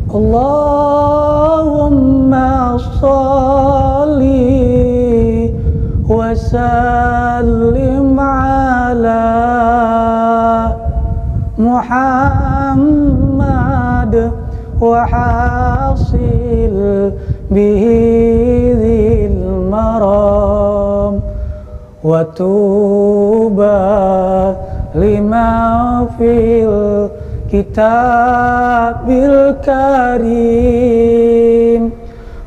Allahumma sholli wa sallim ala Muhammad wa hasil bihi dhil maram wa tuba lima fil kitabil karim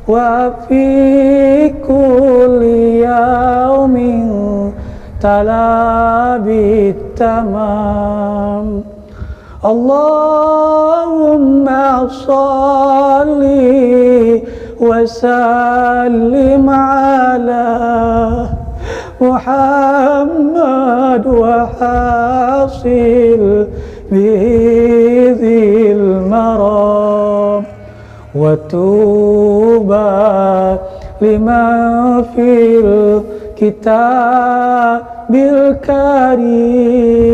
wa fi kulli yaumin talabit tamam. Allahumma sholli wa sallim ala Muhammad wa hasil bidhil maram wa tuba lima fil kitabil karim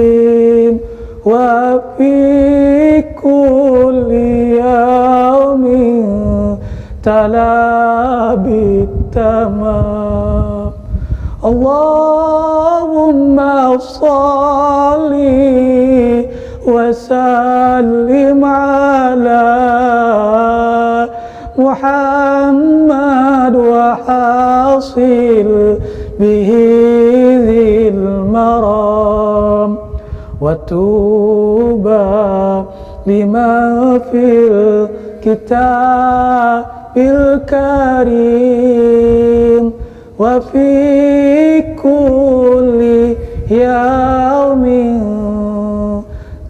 wa fi kulli yaumin talabit tamam. Allahumma sholli wa sallim ala Muhammad wa hasil bihi dhil maram wa tuba lima fil kitabil karim wa fi kulli yaumin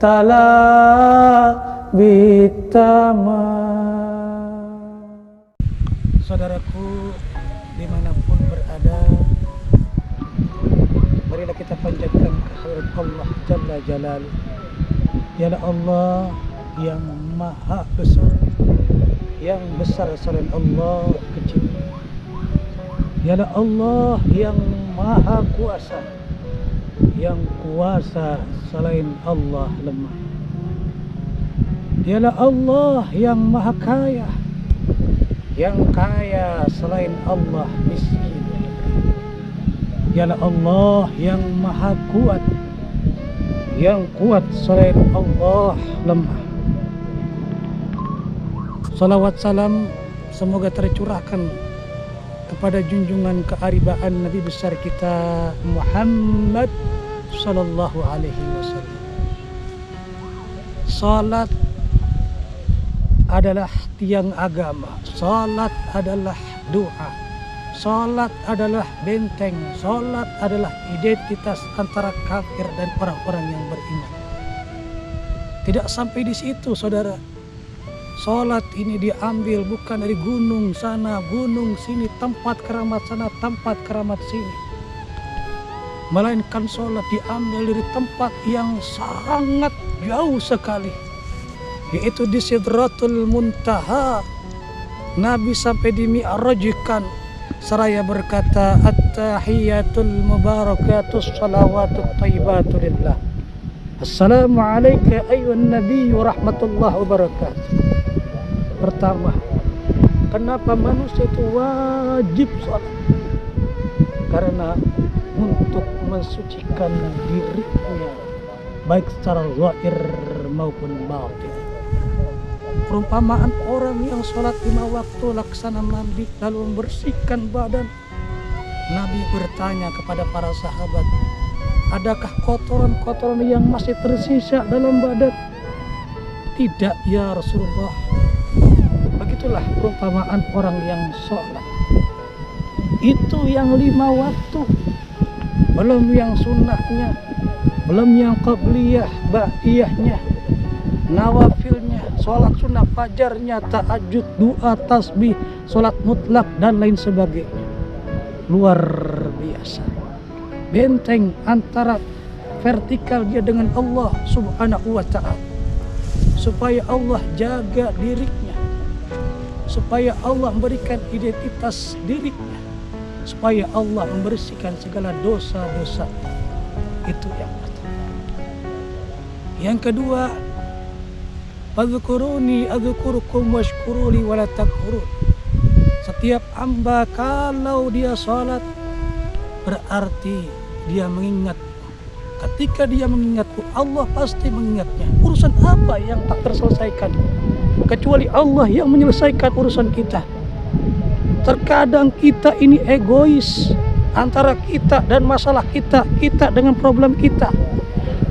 talabit tamam. Saudaraku dimanapun berada, marilah kita panjatkan kehadirat Allah Jalla Jalaluh. Yalah Allah yang maha besar, yang besar selain Allah kecil. Yalah Allah yang maha kuasa, yang kuasa selain Allah lemah. Dialah Allah yang maha kaya, yang kaya selain Allah miskin. Dialah Allah yang maha kuat, yang kuat selain Allah lemah. Salawat salam semoga tercurahkan kepada junjungan kearibaan Nabi besar kita Muhammad sallallahu alaihi wasallam. Salat adalah tiang agama, salat adalah doa, salat adalah benteng, salat adalah identitas antara kafir dan orang-orang yang beriman. Tidak sampai di situ, saudara. Salat ini diambil bukan dari gunung sana, gunung sini, tempat keramat sana, tempat keramat sini. Melainkan salat diambil dari tempat yang sangat jauh sekali, yaitu di Sidratul Muntaha. Nabi sampai di mi'rajkan seraya berkata, at-tahiyatul mubarakatus salawatut thayyibatu lillah. Assalamu alayka ayyuhan nabiyyu rahmatullahi wabarakatuh. Pertama, kenapa manusia itu wajib sholat? Karena untuk mensucikan dirinya, baik secara zahir maupun batin. Perumpamaan orang yang sholat 5 waktu laksana Nabi lalu membersihkan badan. Nabi bertanya kepada para sahabat, adakah kotoran-kotoran yang masih tersisa dalam badan? Tidak ya Rasulullah. Begitulah perumpamaan orang yang sholat. Itu yang 5 waktu, belum yang sunnahnya, belum yang qabliyah, ba'diyahnya, nawafilnya, sholat sunnah fajarnya, tahajud, doa, tasbih, sholat mutlak dan lain sebagainya. Luar biasa. Benteng antara vertikal dia dengan Allah subhanahu wa ta'ala, supaya Allah jaga dirinya, supaya Allah memberikan identitas dirinya, supaya Allah membersihkan segala dosa-dosa. Itu yang pertama. Yang kedua, Fadhkuruni adzkurukum washkuruli wala takfurun. Setiap hamba kalau dia sholat berarti dia mengingat. Ketika dia mengingatku, Allah pasti mengingatnya. Urusan apa yang tak terselesaikan kecuali Allah yang menyelesaikan urusan kita. Terkadang kita ini egois antara kita dan masalah kita, kita dengan problem kita,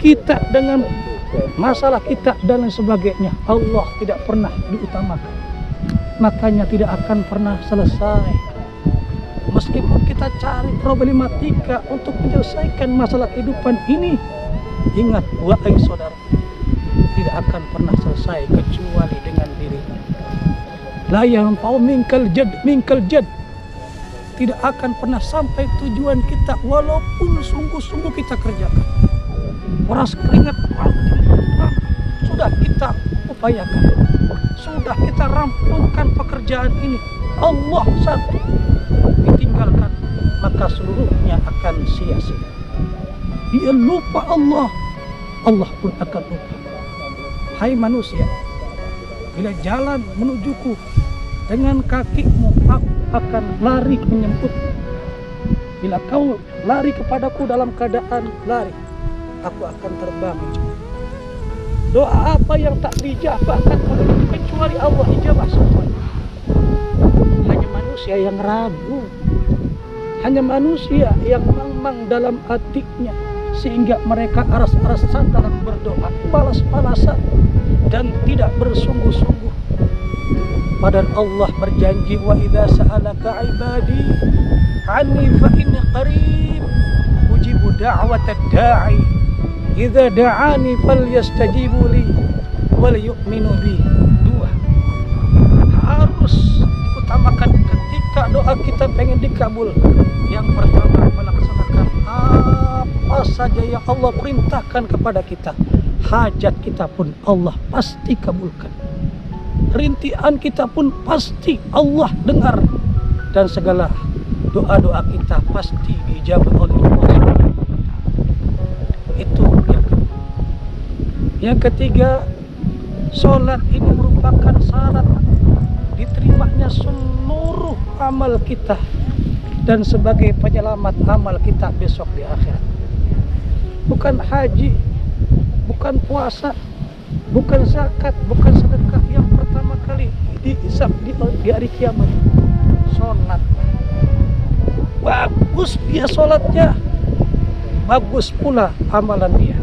kita dengan masalah kita dan lain sebagainya. Allah tidak pernah diutamakan, makanya tidak akan pernah selesai. Meskipun kita cari problematika untuk menyelesaikan masalah kehidupan ini, ingat wahai saudara, tidak akan pernah selesai kecuali dengan dirinya. La yanfa'u minkal jad, tidak akan pernah sampai tujuan kita walaupun sungguh-sungguh kita kerjakan. Peras keringat sudah kita upayakan, sudah kita rampungkan pekerjaan ini, Allah satu ditinggalkan, maka seluruhnya akan sia-sia. Dia lupa Allah, Allah pun akan lupa. Hai manusia, bila jalan menujuku dengan kakimu, aku akan lari menyebutmu. Bila kau lari kepadaku dalam keadaan lari, aku akan terbang. Doa apa yang tak dijabahkan kecuali Allah ijabah semuanya. Hanya manusia yang ragu, hanya manusia yang mang-mang dalam hatinya, sehingga mereka aras-arasan dalam berdoa, balas-balasan dan tidak bersungguh-sungguh. Padahal Allah berjanji, wa idza sa'alaka ibadi anni fa inni qarib ujibu da'watad da'i idza da'ani falyastajibu li wal yu'minu bi. Dua harus diutamakan ketika doa kita pengen dikabul. Yang pertama, melaksanakan apa saja yang Allah perintahkan kepada kita. Hajat kita pun Allah pasti kabulkan, rintihan kita pun pasti Allah dengar, dan segala doa-doa kita pasti dijawab oleh Allah. Itu yang kedua. Yang ketiga, sholat ini merupakan syarat diterimanya seluruh amal kita dan sebagai penyelamat amal kita besok di akhirat. Bukan haji, bukan puasa, bukan zakat, bukan sedekah yang pertama kali dihisab di hari kiamat. Sholat. Bagus dia sholatnya, bagus pula amalan dia.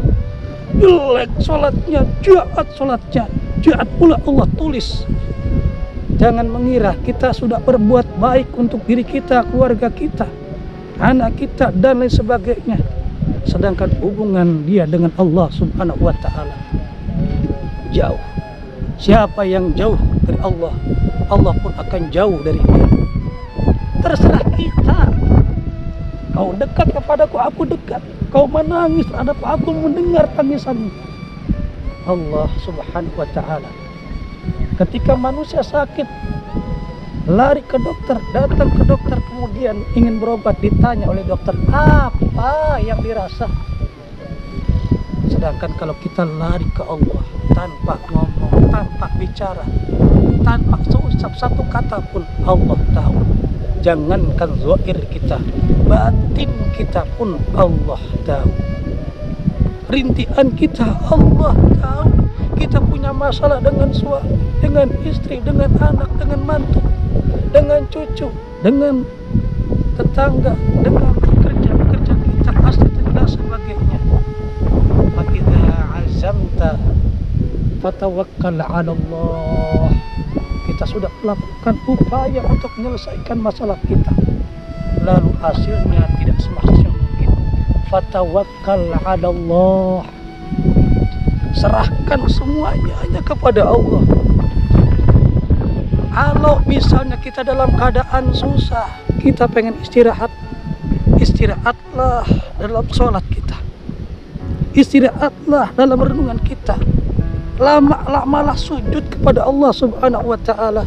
Jelek sholatnya, jahat pula Allah tulis. Jangan mengira kita sudah berbuat baik untuk diri kita, keluarga kita, anak kita dan lain sebagainya, sedangkan hubungan dia dengan Allah Subhanahu wa ta'ala jauh. Siapa yang jauh dari Allah, Allah pun akan jauh dari dia. Terserah kita. Kau dekat kepadaku, aku dekat. Kau menangis terhadap aku, mendengar tangisanmu. Allah Subhanahu wa ta'ala. Ketika manusia sakit, lari ke dokter, datang ke dokter, kemudian ingin berobat, ditanya oleh dokter apa yang dirasa. Sedangkan kalau kita lari ke Allah tanpa ngomong, tanpa bicara, tanpa seucap satu kata pun, Allah tahu. Jangankan zahir kita, batin kita pun Allah tahu. Rintihan kita Allah tahu. Kita punya masalah dengan suami, dengan istri, dengan anak, dengan mantu, dengan cucu, dengan tetangga, dengan pekerja kita, asli dan sebagainya. Fa'idza azamta fatawakkal 'ala Allah. Kita sudah melakukan upaya untuk menyelesaikan masalah kita, lalu hasilnya tidak semaksimal mungkin. Fatawakkal 'ala Allah. Serahkan semuanya hanya kepada Allah. Kalau misalnya kita dalam keadaan susah, kita pengen istirahat, istirahatlah dalam sholat kita, istirahatlah dalam renungan kita. Lama-lamalah sujud kepada Allah Subhanahu wa ta'ala.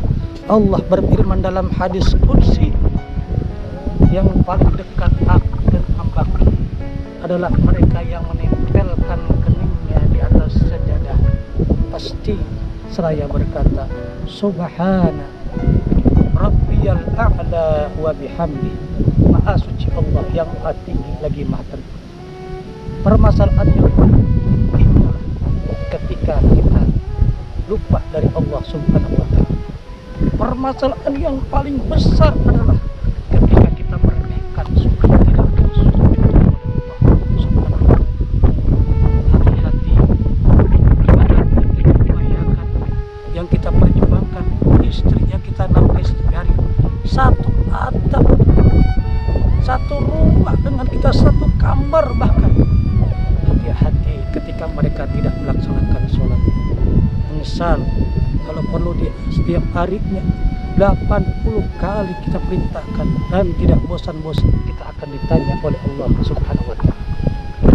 Allah berfirman dalam hadis qudsi, yang paling dekat aku dan hambaku adalah mereka yang menempelkan keningnya di atas sajadah. Pasti seraya berkata, Subhana Rabbiyal a'la wa bihamdi. Maha suci Allah yang maha tinggi lagi maha terpuji. Permasalahan yang adalah ketika kita lupa dari Allah Subhanahu wa ta'ala. Permasalahan yang paling besar adalah ketika kita meremehkan sunnah, tidak bersujud kepada Allah Subhanahu wa ta'ala. Hati-hati ibadah yang kita upayakan, yang kita perjuangkan, istrinya kita nafkahi setiap hari, satu atap, satu rumah dengan kita, satu kamar bahkan. Hati-hati ketika mereka tidak melaksanakan sholat. Misal kalau perlu dia setiap harinya 80 kali kita perintahkan dan tidak bosan-bosan, kita akan ditanya oleh Allah Subhanahu wa ta'ala,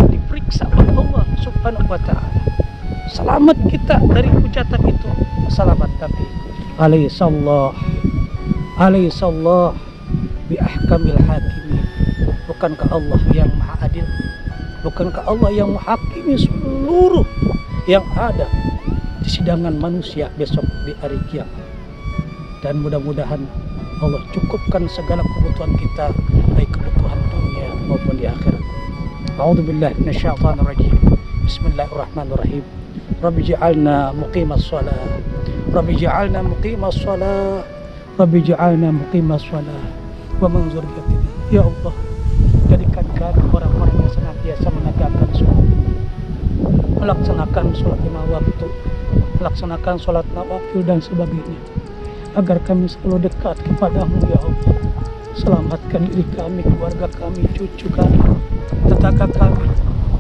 diperiksa oleh Allah Subhanahu wa ta'ala. Selamat kita dari hujatan itu, selamat, tapi alaihi sallah bi ahkamil hakimin. Bukankah Allah yang maha adil? Bukankah Allah yang menghakimi seluruh yang ada di sidangan manusia besok di hari kiamat? Dan mudah-mudahan Allah cukupkan segala kebutuhan kita, baik kebutuhan dunia maupun di akhirat. A'udzubillahi minasyaitonir rajim. Bismillahirrahmanirrahim. Rabbi ja'alna muqimas shalah. Rabbi ja'alna muqimas shalah. Rabbi ja'alna muqimas shalah wa min dzurriyyatina. Ya Allah, jadikan kami orang-orang yang senantiasa menegakkan sholat, melaksanakan sholat lima waktu, melaksanakan sholat nawafil dan sebagainya, agar kami selalu dekat kepadamu ya Allah. Selamatkan diri kami, keluarga kami, cucu kami, tetangga kami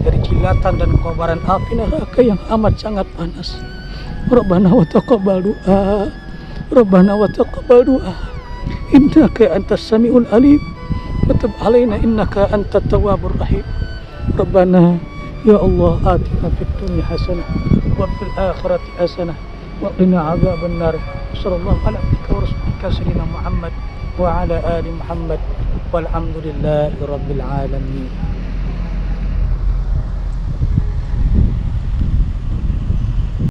dari jilatan dan kobaran api neraka yang amat sangat panas. Rabbana wa taqabbal du'a, Rabbana wa taqabbal du'a, innaka antas samiul alim, wa tub alaina innaka antat tawwabur rahim. Rabbana ya Allah atina fid dunya hasanah wa fil akhirati hasanah wa qina adzabannar. Sallallahu ala rasulika sayyidina Muhammad wa ala ali Muhammad walhamdulillahi rabbil alamin.